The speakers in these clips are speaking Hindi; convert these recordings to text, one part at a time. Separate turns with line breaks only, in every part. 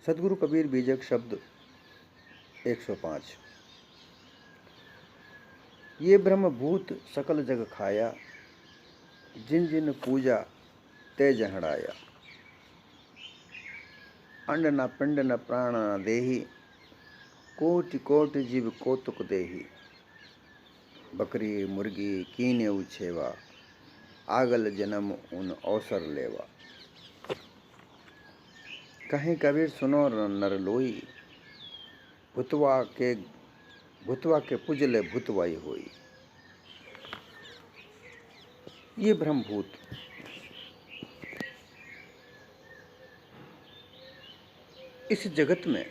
सदगुरु कबीर बीजक शब्द 105। ये ब्रह्म भूत सकल जग खाया, जिन जिन पूजा ते जहड़ाया। अंड न पिंड न प्राण न देही, कोटि कोटि जीव कौतुक देही। बकरी मुर्गी कीने उछेवा, आगल जन्म उन अवसर लेवा। कहीं कबीर सुनो नर लोई, भुतवा के पुजले भुतवाई होई। ये ब्रह्मभूत इस जगत में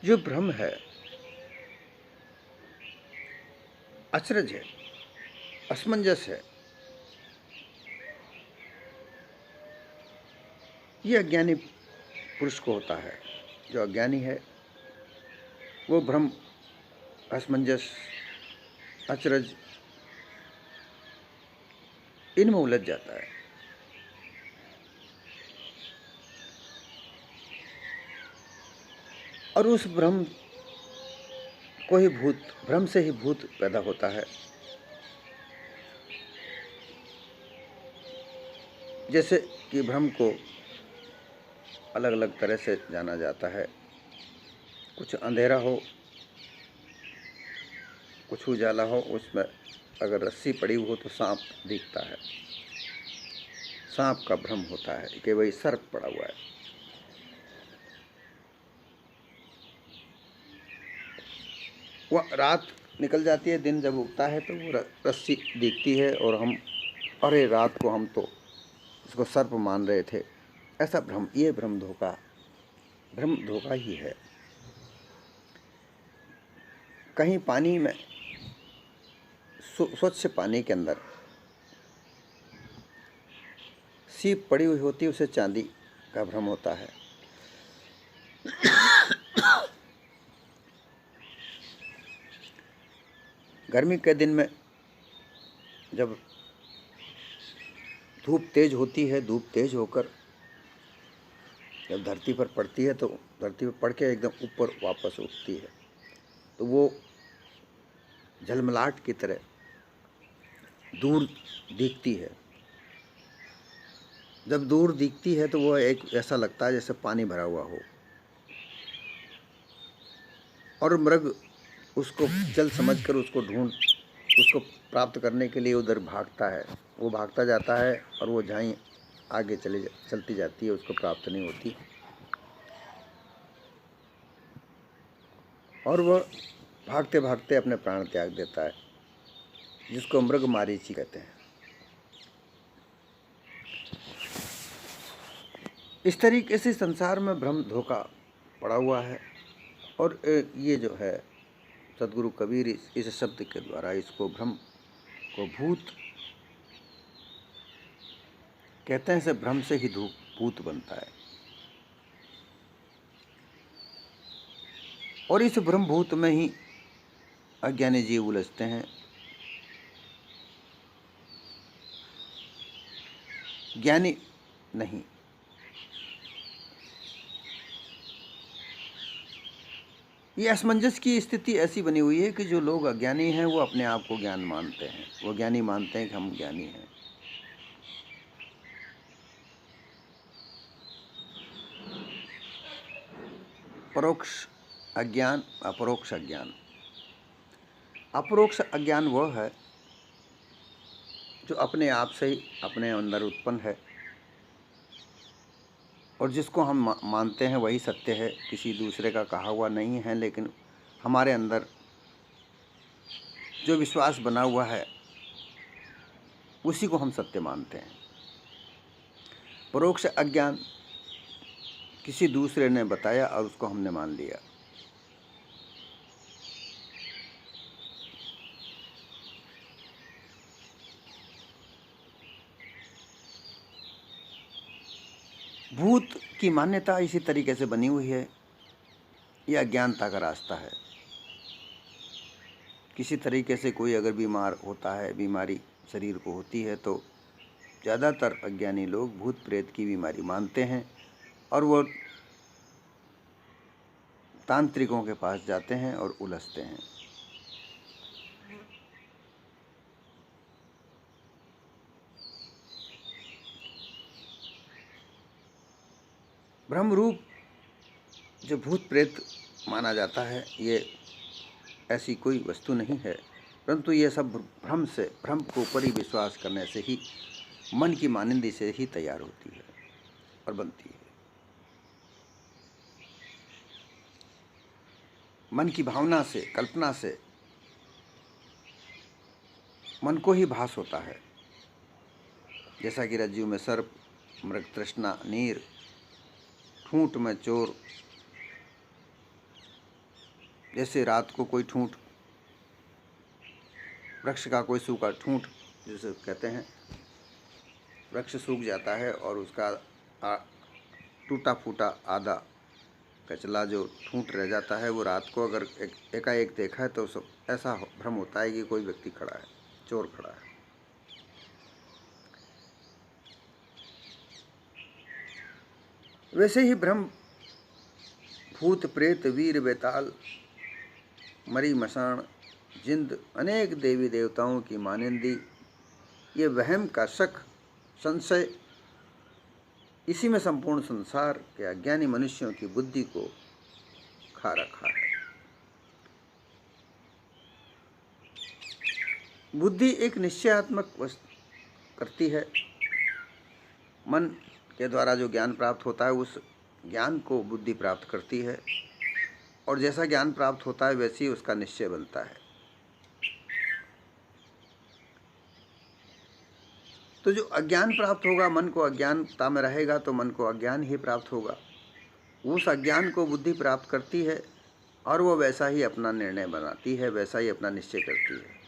जो ब्रह्म है, अचरज है, असमंजस है। ये अज्ञानी पुरुष को होता है। जो अज्ञानी है वो भ्रम, असमंजस, अचरज इनमें उलझ जाता है। और उस भ्रम को ही भ्रम से ही भूत पैदा होता है। जैसे कि भ्रम को अलग अलग तरह से जाना जाता है। कुछ अंधेरा हो, कुछ उजाला हो, उसमें अगर रस्सी पड़ी हो तो सांप दिखता है। सांप का भ्रम होता है कि वही सर्प पड़ा हुआ है। वह रात निकल जाती है, दिन जब उगता है तो वो रस्सी दिखती है और हम, अरे रात को हम तो इसको सर्प मान रहे थे। ऐसा भ्रम, ये भ्रम धोखा ही है। कहीं पानी में, स्वच्छ पानी के अंदर सीप पड़ी हुई होती है, उसे चांदी का भ्रम होता है। गर्मी के दिन में जब धूप तेज होती है, धूप तेज होकर जब धरती पर पड़ती है तो धरती पर पड़ के एकदम ऊपर वापस उठती है, तो वो झलमलाहट की तरह दूर दिखती है। जब दूर दिखती है तो वह एक ऐसा लगता है जैसे पानी भरा हुआ हो, और मृग उसको जल समझकर उसको प्राप्त करने के लिए उधर भागता है। वो भागता जाता है और वो झाई आगे चलती जाती है, उसको प्राप्त नहीं होती, और वह भागते भागते अपने प्राण त्याग देता है, जिसको मृग मारीची कहते हैं। इस तरीके से संसार में भ्रम धोखा पड़ा हुआ है। और ये जो है सदगुरु कबीर इस शब्द के द्वारा इसको भ्रम को भूत कहते हैं। से भ्रम से ही भूत बनता है। और इस भ्रम भूत में ही अज्ञानी जीव उलझते हैं। ज्ञानी नहीं। ये असमंजस की स्थिति ऐसी बनी हुई है कि जो लोग अज्ञानी हैं वो अपने आप को ज्ञान मानते हैं। वो ज्ञानी मानते हैं कि हम ज्ञानी हैं। परोक्ष अज्ञान, अपरोक्ष अज्ञान। अपरोक्ष अज्ञान वह है जो अपने आप से ही अपने अंदर उत्पन्न है, और जिसको हम मानते हैं वही सत्य है, किसी दूसरे का कहा हुआ नहीं है। लेकिन हमारे अंदर जो विश्वास बना हुआ है उसी को हम सत्य मानते हैं। परोक्ष अज्ञान किसी दूसरे ने बताया और उसको हमने मान लिया। भूत की मान्यता इसी तरीके से बनी हुई है। यह अज्ञानता का रास्ता है। किसी तरीके से कोई अगर बीमार होता है, बीमारी शरीर को होती है, तो ज़्यादातर अज्ञानी लोग भूत प्रेत की बीमारी मानते हैं और वो तांत्रिकों के पास जाते हैं और उलझते हैं। ब्रह्मरूप जो भूत प्रेत माना जाता है, ये ऐसी कोई वस्तु नहीं है, परंतु ये सब भ्रम से, भ्रम को ऊपर ही विश्वास करने से ही, मन की मानिंदी से ही तैयार होती है और बनती है। मन की भावना से, कल्पना से मन को ही भास होता है। जैसा कि रज्जु में सर्प, मृग तृष्णा नीर, ठूंठ में चोर, जैसे रात को कोई ठूंठ, वृक्ष का कोई सूखा ठूंठ, जिसे कहते हैं, वृक्ष सूख जाता है और उसका टूटा फूटा आधा कचला जो ठूंठ रह जाता है, वो रात को अगर एकाएक देखा है तो सब ऐसा भ्रम होता है कि कोई व्यक्ति खड़ा है, चोर खड़ा है। वैसे ही भ्रम भूत प्रेत वीर बेताल मरी मसान जिंद अनेक देवी देवताओं की मानिंदी, ये वहम का शक संशय, इसी में संपूर्ण संसार के अज्ञानी मनुष्यों की बुद्धि को खा रखा है। बुद्धि एक निश्चयात्मक करती है। मन के द्वारा जो ज्ञान प्राप्त होता है, उस ज्ञान को बुद्धि प्राप्त करती है, और जैसा ज्ञान प्राप्त होता है वैसे ही उसका निश्चय बनता है। तो जो अज्ञान प्राप्त होगा, मन को अज्ञानता में रहेगा तो मन को अज्ञान ही प्राप्त होगा। उस अज्ञान को बुद्धि प्राप्त करती है और वो वैसा ही अपना निर्णय बनाती है, वैसा ही अपना निश्चय करती है।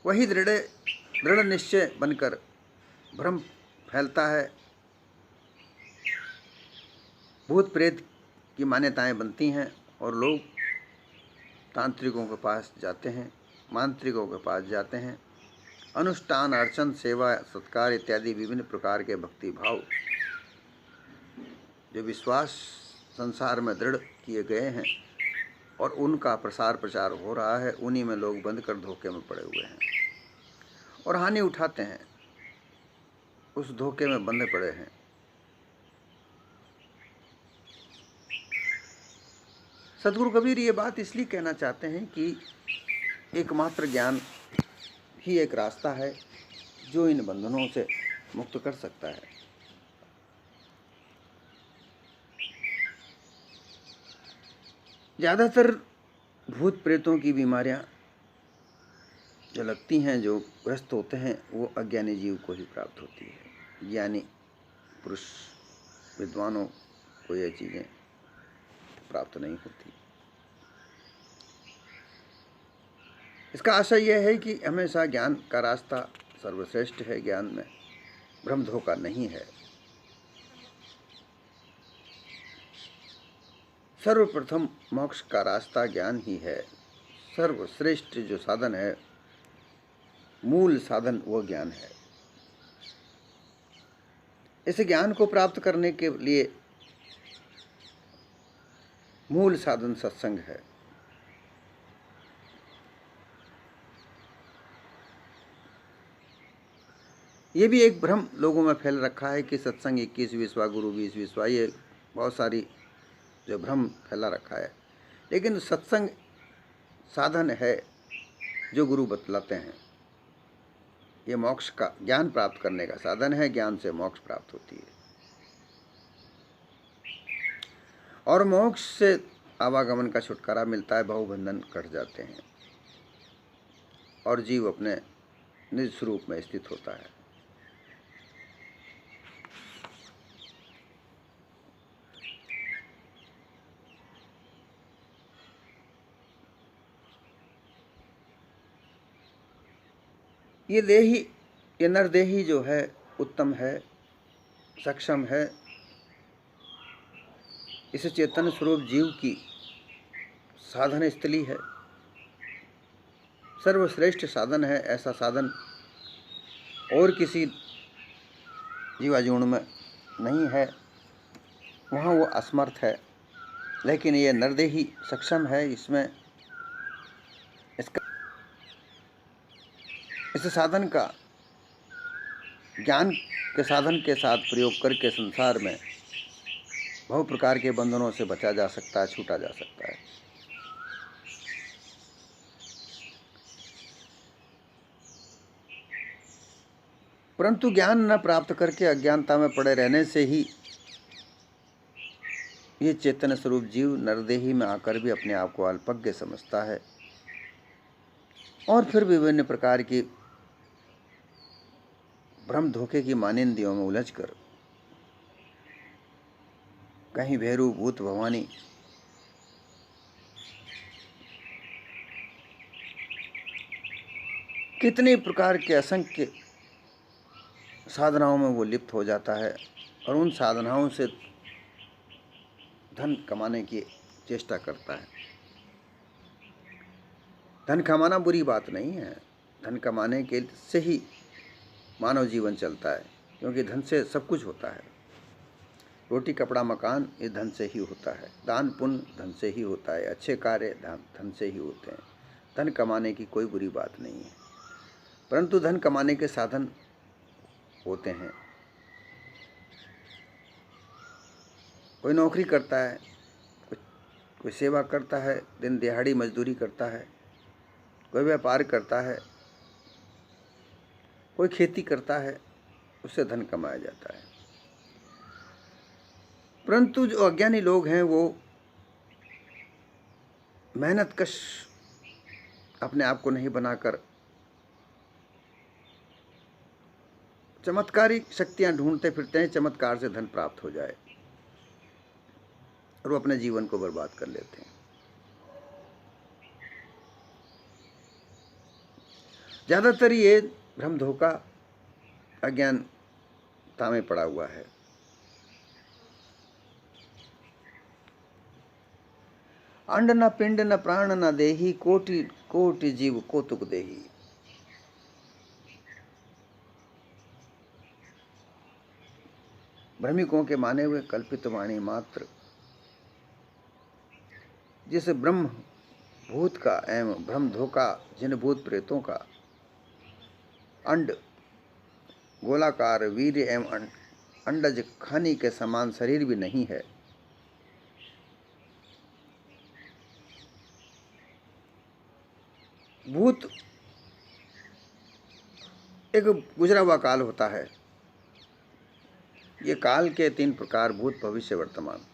वही दृढ़ निश्चय बनकर भ्रम फैलता है। भूत प्रेत की मान्यताएं बनती हैं और लोग तांत्रिकों के पास जाते हैं, मांत्रिकों के पास जाते हैं। अनुष्ठान, अर्चन, सेवा, सत्कार इत्यादि विभिन्न प्रकार के भक्ति भाव जो विश्वास संसार में दृढ़ किए गए हैं और उनका प्रसार प्रचार हो रहा है, उन्हीं में लोग बंद कर धोखे में पड़े हुए हैं और हानि उठाते हैं, उस धोखे में बंधे पड़े हैं। सदगुरु कबीर ये बात इसलिए कहना चाहते हैं कि एकमात्र ज्ञान ही एक रास्ता है जो इन बंधनों से मुक्त कर सकता है। ज़्यादातर भूत प्रेतों की बीमारियां जो लगती हैं, जो ग्रस्त होते हैं, वो अज्ञानी जीव को ही प्राप्त होती है। ज्ञानी पुरुष विद्वानों को ये चीज़ें प्राप्त नहीं होती। इसका आशय यह है कि हमेशा ज्ञान का रास्ता सर्वश्रेष्ठ है। ज्ञान में भ्रम धोखा नहीं है। सर्वप्रथम मोक्ष का रास्ता ज्ञान ही है। सर्वश्रेष्ठ जो साधन है, मूल साधन, वो ज्ञान है। इस ज्ञान को प्राप्त करने के लिए मूल साधन सत्संग है। ये भी एक भ्रम लोगों में फैल रखा है कि सत्संग 21वीं गुरु 20वीं, ये बहुत सारी जो भ्रम फैला रखा है। लेकिन सत्संग साधन है जो गुरु बतलाते हैं। ये मोक्ष का, ज्ञान प्राप्त करने का साधन है। ज्ञान से मोक्ष प्राप्त होती है और मोक्ष से आवागमन का छुटकारा मिलता है, बहुबंधन कट जाते हैं और जीव अपने निज स्वरूप में स्थित होता है। ये देही, ये नरदेही जो है उत्तम है, सक्षम है। इस चेतन स्वरूप जीव की साधन स्थली है। सर्वश्रेष्ठ साधन है, ऐसा साधन और किसी जीवाजूण में नहीं है, वहाँ वो असमर्थ है। लेकिन ये नरदेही सक्षम है इसमें, इस साधन का ज्ञान के साधन के साथ प्रयोग करके संसार में बहु प्रकार के बंधनों से बचा जा सकता है, छूटा जा सकता है। परंतु ज्ञान न प्राप्त करके अज्ञानता में पड़े रहने से ही ये चैतन्य स्वरूप जीव नरदेही में आकर भी अपने आप को अल्पज्ञ समझता है और फिर विभिन्न प्रकार की भ्रम धोखे की मानिंदियों में उलझकर कहीं भैरू भूत भवानी कितने प्रकार के असंख्य साधनाओं में वो लिप्त हो जाता है और उन साधनाओं से धन कमाने की चेष्टा करता है। धन कमाना बुरी बात नहीं है, धन कमाने के से ही मानव जीवन चलता है, क्योंकि धन से सब कुछ होता है। रोटी कपड़ा मकान ये धन से ही होता है, दान पुण्य धन से ही होता है, अच्छे कार्य धन से ही होते हैं। धन कमाने की कोई बुरी बात नहीं है, परंतु धन कमाने के साधन होते हैं। कोई नौकरी करता है, कोई सेवा करता है, दिन दिहाड़ी मजदूरी करता है, कोई व्यापार करता है, कोई खेती करता है, उससे धन कमाया जाता है। परंतु जो अज्ञानी लोग हैं वो मेहनतकश अपने आप को नहीं बनाकर चमत्कारिक शक्तियां ढूंढते फिरते हैं, चमत्कार से धन प्राप्त हो जाए और वो अपने जीवन को बर्बाद कर लेते हैं। ज़्यादातर ये भ्रम धोखा अज्ञानता में पड़ा हुआ है। अंड न पिंड न प्राण न देही, कोटि कोटि जीव कौतुक देही। भ्रमिकों के माने हुए कल्पित वाणी मात्र, जिस ब्रह्म भूत का एवं भ्रम धोखा जिन भूत प्रेतों का अंड गोलाकार वीर्य एवं अंडज खानी के समान शरीर भी नहीं है। भूत एक गुजरा हुआ काल होता है। ये काल के 3 प्रकार, भूत भविष्य वर्तमान।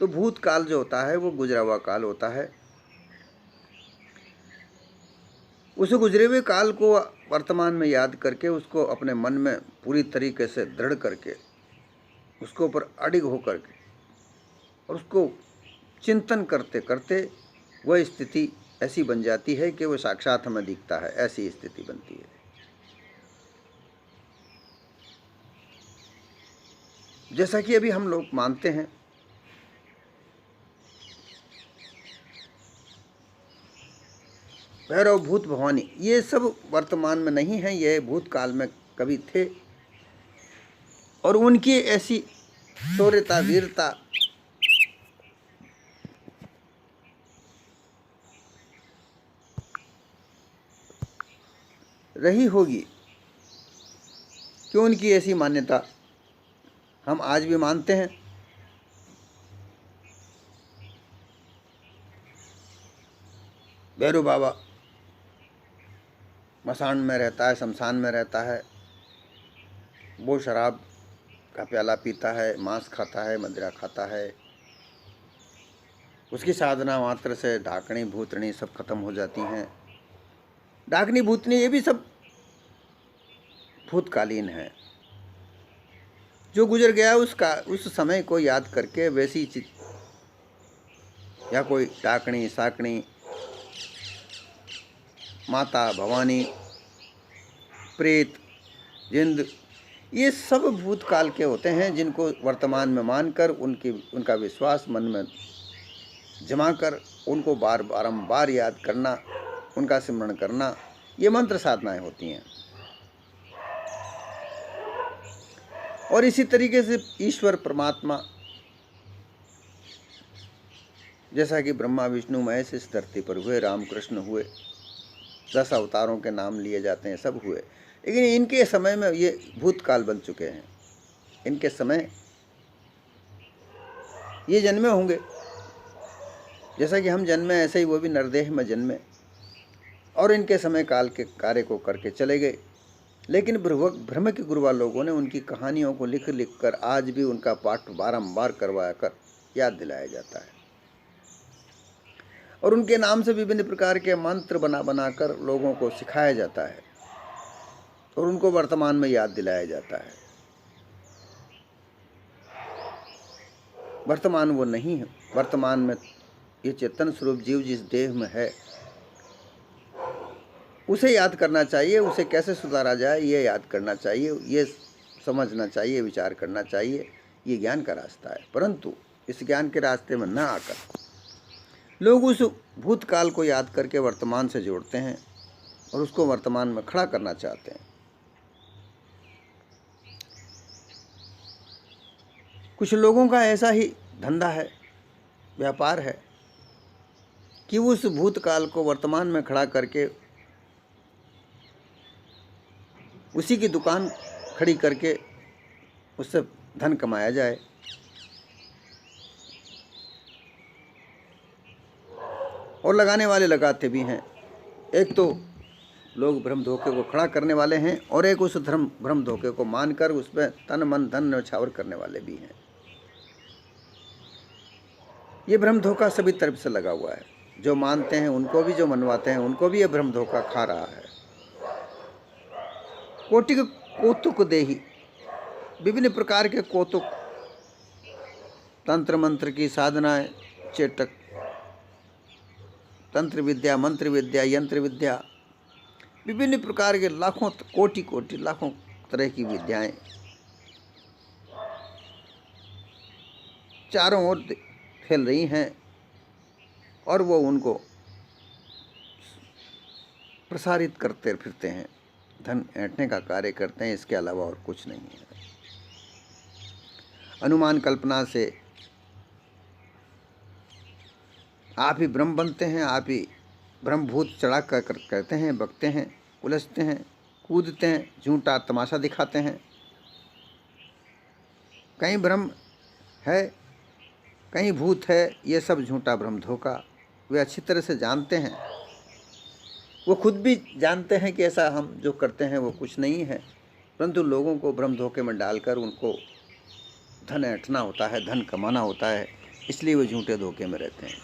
तो भूत काल जो होता है वो गुजरा हुआ काल होता है। उस गुजरे हुए काल को वर्तमान में याद करके उसको अपने मन में पूरी तरीके से दृढ़ करके उसके ऊपर अडिग होकर के और उसको चिंतन करते करते वह स्थिति ऐसी बन जाती है कि वो साक्षात हमें दिखता है, ऐसी स्थिति बनती है। जैसा कि अभी हम लोग मानते हैं भैरव भूत भवानी, ये सब वर्तमान में नहीं है, ये भूतकाल में कभी थे और उनकी ऐसी शौर्यता वीरता रही होगी कि उनकी ऐसी मान्यता हम आज भी मानते हैं। भैरव बाबा मसान में रहता है, शमशान में रहता है, वो शराब का प्याला पीता है, मांस खाता है, मदिरा खाता है। उसकी साधना मात्र से ढाकनी भूतनी सब खत्म हो जाती हैं। डाकनी भूतनी ये भी सब भूतकालीन है। जो गुजर गया उसका उस समय को याद करके वैसी चीज, या कोई डाकनी साकनी माता भवानी प्रेत जिंद, ये सब भूतकाल के होते हैं, जिनको वर्तमान में मानकर उनका विश्वास मन में जमा कर उनको बारंबार याद करना उनका स्मरण करना, ये मंत्र साधनाएं होती हैं। और इसी तरीके से ईश्वर परमात्मा, जैसा कि ब्रह्मा विष्णु महेश इस धरती पर हुए, रामकृष्ण हुए, 10 अवतारों के नाम लिए जाते हैं, सब हुए, लेकिन इनके समय में ये भूतकाल बन चुके हैं। इनके समय ये जन्मे होंगे, जैसा कि हम जन्मे ऐसे ही वो भी नरदेह में जन्मे, और इनके समय काल के कार्य को करके चले गए। लेकिन ब्रह्म के गुरुवा लोगों ने उनकी कहानियों को लिख लिख कर आज भी उनका पाठ बारंबार करवा कर याद दिलाया जाता है, और उनके नाम से विभिन्न प्रकार के मंत्र बना बना कर लोगों को सिखाया जाता है, और उनको वर्तमान में याद दिलाया जाता है। वर्तमान वो नहीं है, वर्तमान में ये चेतन स्वरूप जीव जिस देह में है उसे याद करना चाहिए, उसे कैसे सुधारा जाए ये याद करना चाहिए, ये समझना चाहिए, विचार करना चाहिए। ये ज्ञान का रास्ता है। परंतु इस ज्ञान के रास्ते में न आकर लोग उस भूतकाल को याद करके वर्तमान से जोड़ते हैं और उसको वर्तमान में खड़ा करना चाहते हैं। कुछ लोगों का ऐसा ही धंधा है, व्यापार है, कि उस भूतकाल को वर्तमान में खड़ा करके उसी की दुकान खड़ी करके उससे धन कमाया जाए। और लगाने वाले लगाते भी हैं। एक तो लोग भ्रम धोखे को खड़ा करने वाले हैं, और एक उस भ्रम धोखे को मानकर उसमें तन मन धन न्यौछावर करने वाले भी हैं। ये भ्रम धोखा सभी तरफ से लगा हुआ है। जो मानते हैं उनको भी, जो मनवाते हैं उनको भी ये भ्रम धोखा खा रहा है। कोटि कौतुक देही, विभिन्न प्रकार के कौतुक, तंत्र मंत्र की साधनाएं, चेटक, तंत्र विद्या, मंत्र विद्या, यंत्र विद्या, विभिन्न प्रकार के लाखों कोटि लाखों तरह की विद्याएं चारों ओर फैल रही हैं, और वो उनको प्रसारित करते फिरते हैं, धन ऐंठने का कार्य करते हैं। इसके अलावा और कुछ नहीं है। अनुमान कल्पना से आप ही ब्रह्म बनते हैं, आप ही ब्रह्मभूत चढ़ा कर कहते हैं, बकते हैं, उलझते हैं, कूदते हैं, झूठा तमाशा दिखाते हैं। कहीं ब्रह्म है, कहीं भूत है, ये सब झूठा भ्रम धोखा वे अच्छी तरह से जानते हैं। वो खुद भी जानते हैं कि ऐसा हम जो करते हैं वो कुछ नहीं है, परंतु लोगों को भ्रम धोखे में डालकर उनको धन ऐंठना होता है, धन कमाना होता है, इसलिए वो झूठे धोखे में रहते हैं।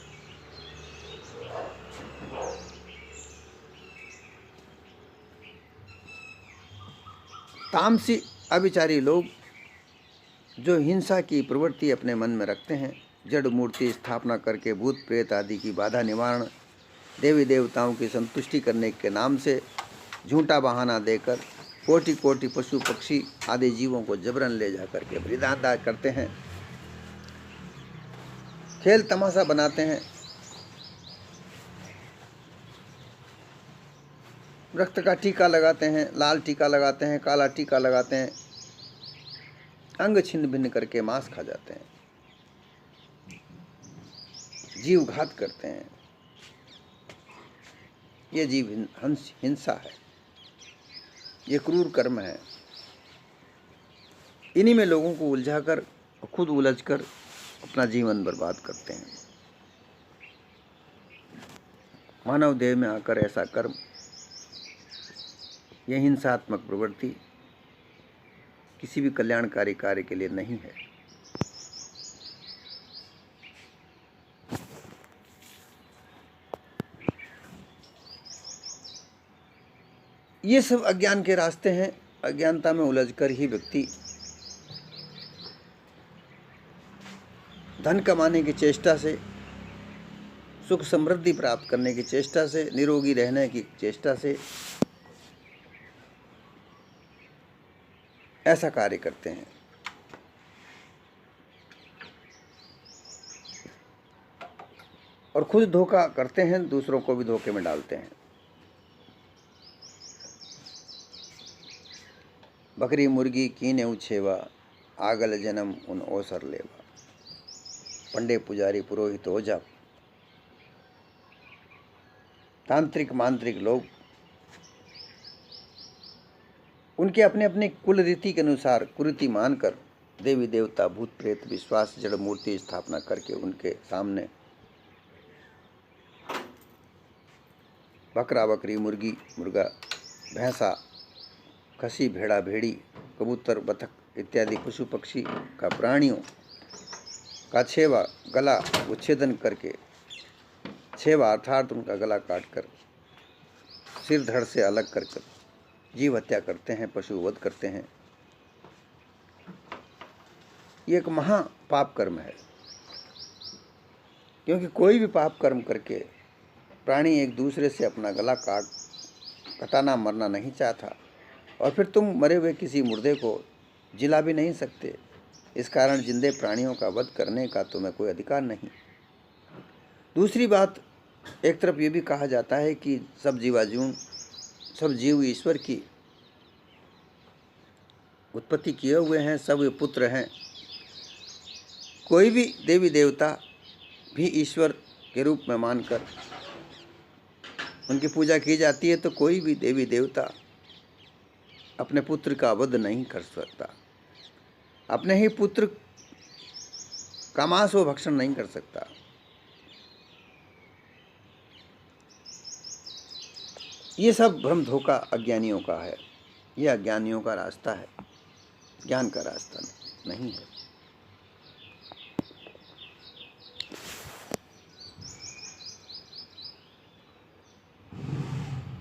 तामसी अविचारी लोग जो हिंसा की प्रवृत्ति अपने मन में रखते हैं, जड़ मूर्ति स्थापना करके भूत प्रेत आदि की बाधा निवारण, देवी देवताओं की संतुष्टि करने के नाम से झूठा बहाना देकर कोटि कोटि पशु पक्षी आदि जीवों को जबरन ले जा करके बलिदान करते हैं, खेल तमाशा बनाते हैं, रक्त का टीका लगाते हैं, लाल टीका लगाते हैं, काला टीका लगाते हैं, अंग छिन्न भिन्न करके मांस खा जाते हैं, जीव घात करते हैं। ये जीव हिंसा है, ये क्रूर कर्म है। इन्हीं में लोगों को उलझाकर खुद उलझकर अपना जीवन बर्बाद करते हैं। मानव देह में आकर ऐसा कर्म, यह हिंसात्मक प्रवृत्ति किसी भी कल्याणकारी कार्य के लिए नहीं है। ये सब अज्ञान के रास्ते हैं। अज्ञानता में उलझकर ही व्यक्ति धन कमाने की चेष्टा से, सुख समृद्धि प्राप्त करने की चेष्टा से, निरोगी रहने की चेष्टा से ऐसा कार्य करते हैं। और खुद धोखा करते हैं, दूसरों को भी धोखे में डालते हैं। बकरी मुर्गी कीने उछेवा, आगल जन्म उन ओसर लेवा। पंडे पुजारी पुरोहित हो जा, तांत्रिक मांत्रिक लोग उनके अपने अपने कुल रीति के अनुसार कुरीति मानकर देवी देवता भूत प्रेत विश्वास जड़ मूर्ति स्थापना करके उनके सामने बकरा बकरी मुर्गी मुर्गा भैंसा खसी भेड़ा भेड़ी कबूतर बतख इत्यादि पशु पक्षी का प्राणियों का छेवा गला उच्छेदन करके, छेवा अर्थात उनका गला काटकर सिर धड़ से अलग कर जीव हत्या करते हैं, पशु वध करते हैं। ये एक महा पाप कर्म है, क्योंकि कोई भी पाप कर्म करके प्राणी एक दूसरे से अपना गला कटाना मरना नहीं चाहता, और फिर तुम मरे हुए किसी मुर्दे को जिला भी नहीं सकते। इस कारण जिंदे प्राणियों का वध करने का तुम्हें कोई अधिकार नहीं। दूसरी बात, एक तरफ ये भी कहा जाता है कि सब जीव ईश्वर की उत्पत्ति किए हुए हैं, सब वे पुत्र हैं। कोई भी देवी देवता भी ईश्वर के रूप में मानकर उनकी पूजा की जाती है, तो कोई भी देवी देवता अपने पुत्र का वध नहीं कर सकता, अपने ही पुत्र का मांस वो भक्षण नहीं कर सकता। ये सब भ्रम धोखा अज्ञानियों का है, ये अज्ञानियों का रास्ता है, ज्ञान का रास्ता नहीं है।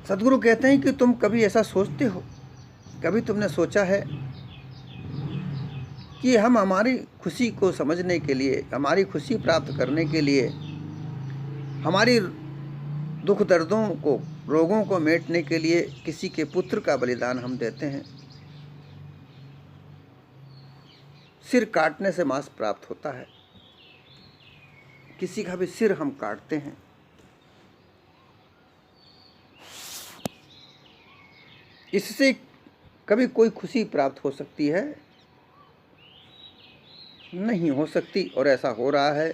सदगुरु कहते हैं कि तुम कभी ऐसा सोचते हो, कभी तुमने सोचा है कि हम हमारी खुशी को समझने के लिए, हमारी खुशी प्राप्त करने के लिए, हमारी दुख दर्दों को, रोगों को मेटने के लिए किसी के पुत्र का बलिदान हम देते हैं। सिर काटने से मांस प्राप्त होता है, किसी का भी सिर हम काटते हैं। इससे कभी कोई खुशी प्राप्त हो सकती है? नहीं हो सकती। और ऐसा हो रहा है,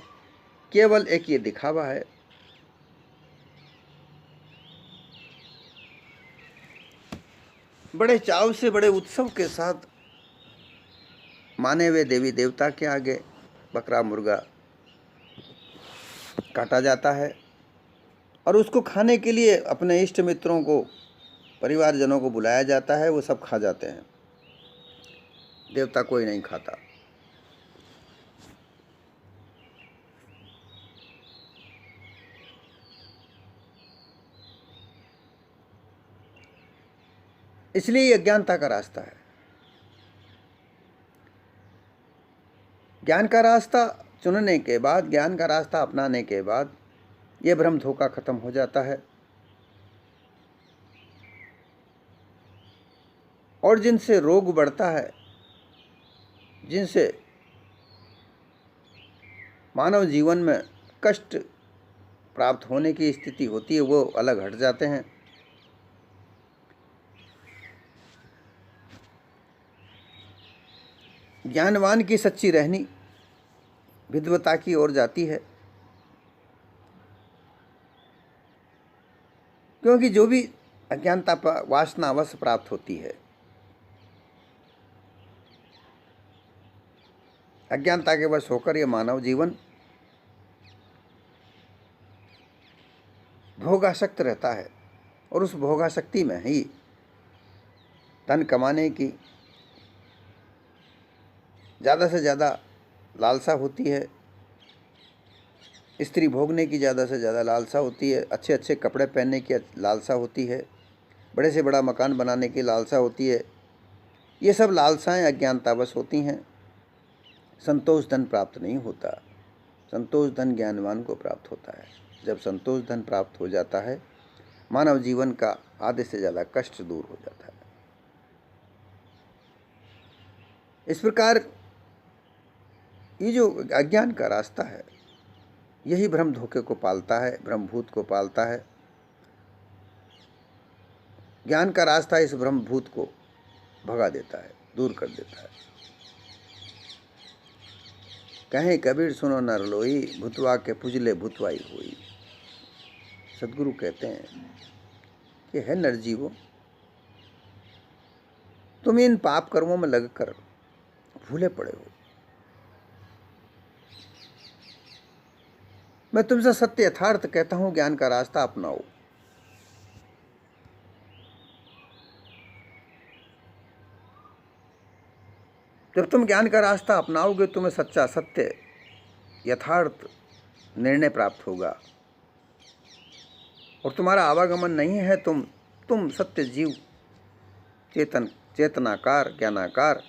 केवल एक ये दिखावा है। बड़े चाव से, बड़े उत्सव के साथ माने हुए देवी देवता के आगे बकरा मुर्गा काटा जाता है, और उसको खाने के लिए अपने इष्ट मित्रों को, परिवारजनों को बुलाया जाता है। वो सब खा जाते हैं, देवता कोई नहीं खाता। इसलिए ये अज्ञानता का रास्ता है। ज्ञान का रास्ता चुनने के बाद, ज्ञान का रास्ता अपनाने के बाद ये भ्रम धोखा खत्म हो जाता है। और जिनसे रोग बढ़ता है, जिनसे मानव जीवन में कष्ट प्राप्त होने की स्थिति होती है, वो अलग हट जाते हैं। ज्ञानवान की सच्ची रहनी विद्वता की ओर जाती है, क्योंकि जो भी अज्ञानता पर वासनावश प्राप्त होती है, अज्ञानता के वश होकर ये मानव जीवन भोगासक्त रहता है, और उस भोगासक्ति में ही धन कमाने की ज़्यादा से ज़्यादा लालसा होती है, स्त्री भोगने की ज़्यादा से ज़्यादा लालसा होती है, अच्छे अच्छे कपड़े पहनने की लालसा होती है, बड़े से बड़ा मकान बनाने की लालसा होती है। ये सब लालसाएं अज्ञानतावश होती हैं। संतोष धन प्राप्त नहीं होता, संतोष धन ज्ञानवान को प्राप्त होता है। जब संतोष धन प्राप्त हो जाता है, मानव जीवन का आधे से ज़्यादा कष्ट दूर हो जाता है। इस प्रकार ये जो अज्ञान का रास्ता है, यही भ्रम धोखे को पालता है, भ्रमभूत को पालता है। ज्ञान का रास्ता इस भ्रमभूत को भगा देता है, दूर कर देता है। कहें कबीर सुनो नर लोई, भूतवा के पुजले भूतवाई होई। सदगुरु कहते हैं कि है नरजीवो, तुम इन पाप कर्मों में लगकर भूले पड़े हो। मैं तुमसे सत्य यथार्थ कहता हूं, ज्ञान का रास्ता अपनाओ। जब तुम ज्ञान का रास्ता अपनाओगे, तुम्हें सच्चा सत्य यथार्थ निर्णय प्राप्त होगा और तुम्हारा आवागमन नहीं है। तुम सत्य जीव, चेतनाकार, ज्ञानाकार,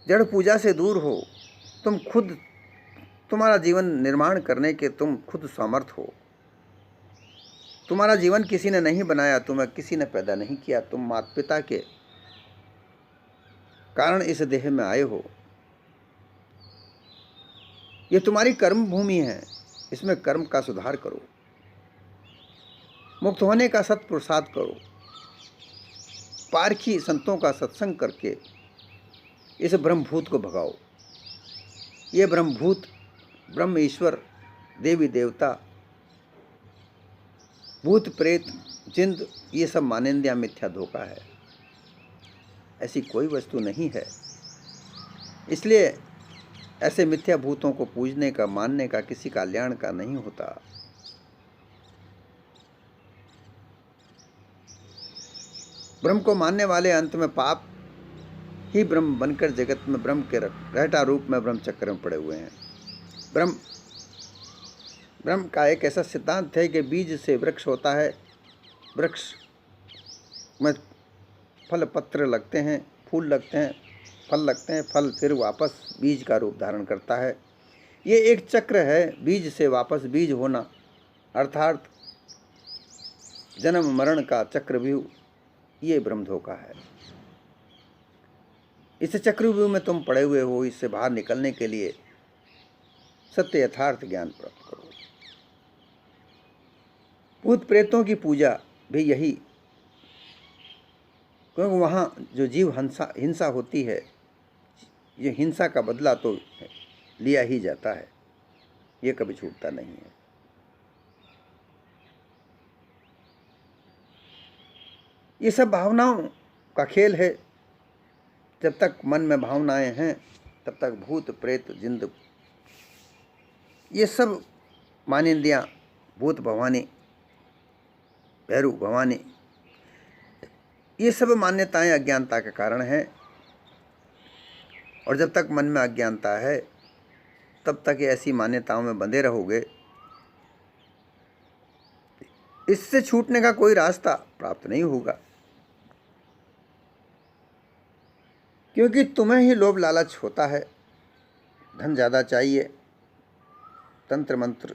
जड़ पूजा से दूर हो। तुम खुद, तुम्हारा जीवन निर्माण करने के तुम खुद समर्थ हो। तुम्हारा जीवन किसी ने नहीं बनाया, तुम्हें किसी ने पैदा नहीं किया। तुम माता पिता के कारण इस देह में आए हो। ये तुम्हारी कर्म भूमि है, इसमें कर्म का सुधार करो, मुक्त होने का सत्पुरुषार्थ करो। पारखी संतों का सत्संग करके इस ब्रह्मभूत को भगाओ। ये ब्रह्मभूत, ब्रह्म, ईश्वर, देवी देवता, भूत प्रेत, जिंद, ये सब मानेंद्रिया मिथ्या धोखा है। ऐसी कोई वस्तु नहीं है। इसलिए ऐसे मिथ्या भूतों को पूजने का, मानने का किसी कल्याण का नहीं होता। ब्रह्म को मानने वाले अंत में पाप ही ब्रह्म बनकर जगत में ब्रह्म के रहटा रूप में ब्रह्म चक्र में पड़े हुए हैं। ब्रह्म का एक ऐसा सिद्धांत है कि बीज से वृक्ष होता है, वृक्ष में फल पत्र लगते हैं, फूल लगते हैं, फल लगते हैं, फल फिर वापस बीज का रूप धारण करता है। ये एक चक्र है, बीज से वापस बीज होना, अर्थात जन्म मरण का चक्रव्यूह, ये ब्रह्म धोखा है। इस चक्रव्यूह में तुम पड़े हुए हो। इससे बाहर निकलने के लिए सत्य यथार्थ ज्ञान प्राप्त करो। भूत प्रेतों की पूजा भी यही, क्योंकि वहाँ जो जीव हिंसा होती है, ये हिंसा का बदला तो लिया ही जाता है, ये कभी छूटता नहीं है। ये सब भावनाओं का खेल है। जब तक मन में भावनाएं हैं, तब तक भूत प्रेत, जिंद, ये सब मानिंदियाँ, भूत भवानी, भैरू भवानी, ये सब मान्यताएं अज्ञानता के कारण हैं। और जब तक मन में अज्ञानता है, तब तक ये ऐसी मान्यताओं में बंधे रहोगे। इससे छूटने का कोई रास्ता प्राप्त नहीं होगा, क्योंकि तुम्हें ही लोभ लालच होता है। धन ज़्यादा चाहिए, तंत्र मंत्र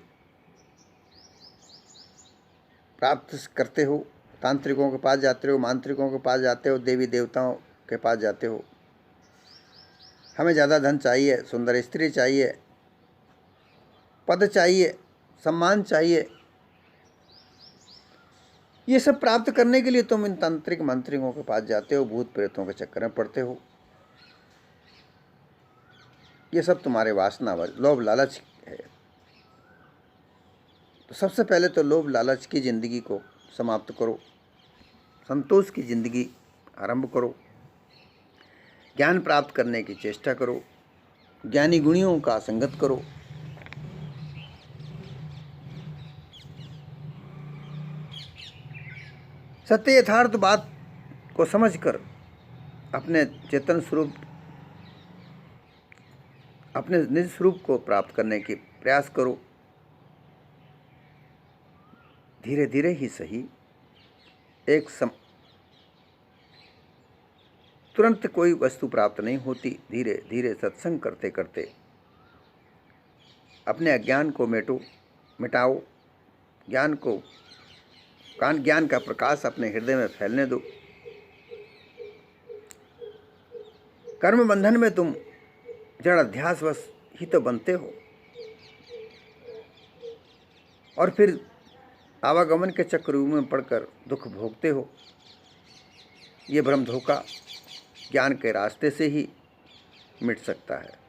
प्राप्त करते हो, तांत्रिकों के पास जाते हो, मांत्रिकों के पास जाते हो, देवी देवताओं के पास जाते हो। हमें ज़्यादा धन चाहिए, सुंदर स्त्री चाहिए, पद चाहिए, सम्मान चाहिए। ये सब प्राप्त करने के लिए तुम इन तांत्रिक मंत्रिकों के पास जाते हो, भूत प्रेतों के चक्कर में पड़ते हो। ये सब तुम्हारे वासना, लोभ लालच है। तो सबसे पहले तो लोभ लालच की ज़िंदगी को समाप्त करो, संतोष की ज़िंदगी आरंभ करो, ज्ञान प्राप्त करने की चेष्टा करो, ज्ञानी गुणियों का संगत करो। सत्य यथार्थ बात को समझकर अपने चेतन स्वरूप, अपने निज स्वरूप को प्राप्त करने की प्रयास करो। धीरे धीरे ही सही, तुरंत कोई वस्तु प्राप्त नहीं होती। धीरे धीरे सत्संग करते करते अपने अज्ञान को मिटाओ, ज्ञान का प्रकाश अपने हृदय में फैलने दो। कर्म बंधन में तुम जड़ अध्यासवश ही तो बनते हो, और फिर आवागमन के चक्रव्यूह में पड़कर दुख भोगते हो। ये भ्रम धोखा ज्ञान के रास्ते से ही मिट सकता है।